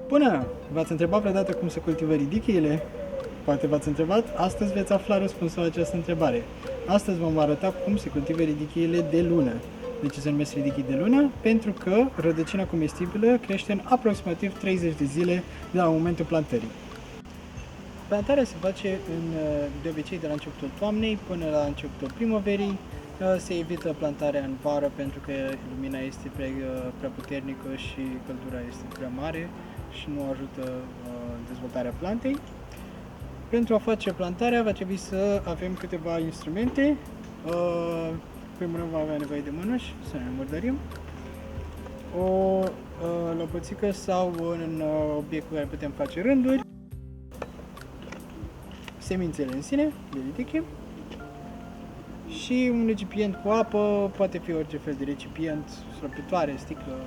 Bună! V-ați întrebat vreodată cum se cultivă ridichiile? Poate v-ați întrebat? Astăzi veți afla răspunsul la această întrebare. Astăzi vom arăta cum se cultivă ridichiile de lună. De ce se numesc ridichii de lună? Pentru că rădăcina comestibilă crește în aproximativ 30 de zile de la momentul plantării. Plantarea se face de obicei de la începutul toamnei până la începutul primăverii. Se evită plantarea în vară pentru că lumina este prea puternică și căldura este prea mare și nu ajută dezvoltarea plantei. Pentru a face plantarea va trebui să avem câteva instrumente. Primul rând vom avea nevoie de mânuși, să ne murdărim, o lopățică sau un obiect cu care putem face rânduri, semințele în sine, de ridichi, și un recipient cu apă, poate fi orice fel de recipient, slăbitoare, sticlă.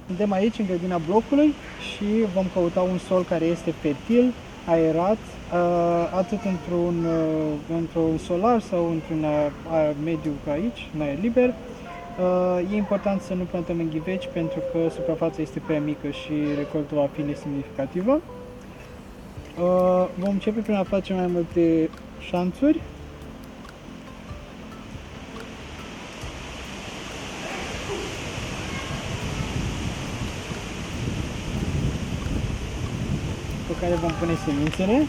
Suntem aici în grădina blocului și vom căuta un sol care este fertil, aerat, atât într-un solar sau într-un mediu ca aici, în aer liber. E important să nu plantăm în ghiveci pentru că suprafața este prea mică și recoltul va fi nesemnificativă. Vom începe prin a face mai multe șanțuri. Pe care vom pune semințele.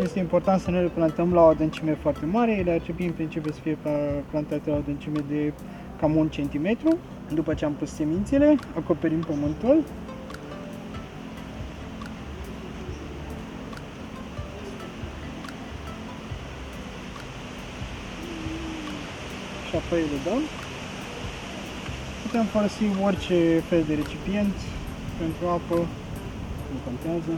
Este important să nu le plantăm la o adâncime foarte mare, ele ar trebui în principiu să fie plantate la o adâncime de cam 1 cm. După ce am pus semințele, acoperim pământul. Și apoi le dăm. Putem folosi orice fel de recipient pentru apă, nu contează.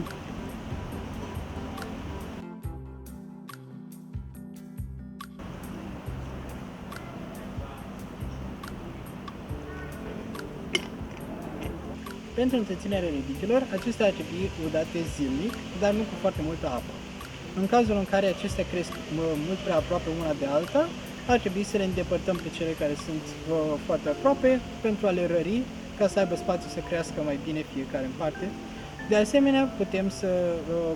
Pentru întreținerea ridichilor, acestea ar trebui udate zilnic, dar nu cu foarte multă apă. În cazul în care acestea cresc mult prea aproape una de alta, ar trebui să le îndepărtăm pe cele care sunt foarte aproape pentru a le rări, ca să aibă spațiu să crească mai bine fiecare în parte. De asemenea, putem să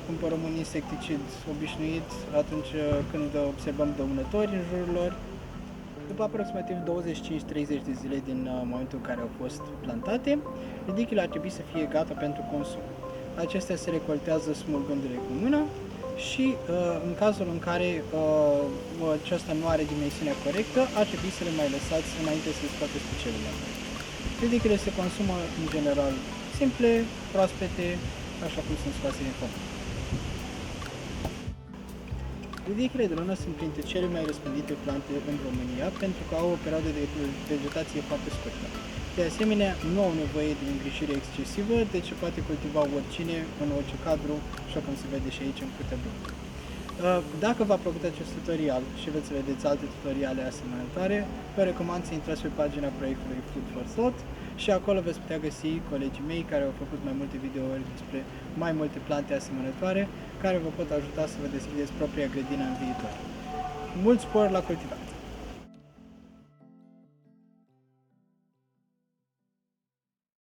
cumpărăm un insecticid obișnuit atunci când observăm dăunători în jurul lor. După aproximativ 25-30 de zile din momentul în care au fost plantate, ridichile ar trebui să fie gata pentru consum. Acestea se recoltează smulgându-le cu mâna și în cazul în care aceasta nu are dimensiunea corectă, ar trebui să le mai lăsați înainte să le scoateți pe celelalte. Ridichile se consumă în general simple, proaspete, așa cum sunt scoase din foc. Ridichile de lună sunt printre cele mai răspândite plante în România pentru că au o perioadă de vegetație foarte scurtă. De asemenea, nu au nevoie de îngrijire excesivă, deci se poate cultiva oricine, în orice cadru, așa cum se vede și aici în curtea blocului. Dacă v-a plăcut acest tutorial și veți să vedeți alte tutoriale asemănătoare, vă recomand să intrați pe pagina proiectului Food for Thought și acolo veți putea găsi colegii mei care au făcut mai multe videouri despre mai multe plante asemănătoare care vă pot ajuta să vă deschideți propria grădină în viitor. Mult spor la cultivat!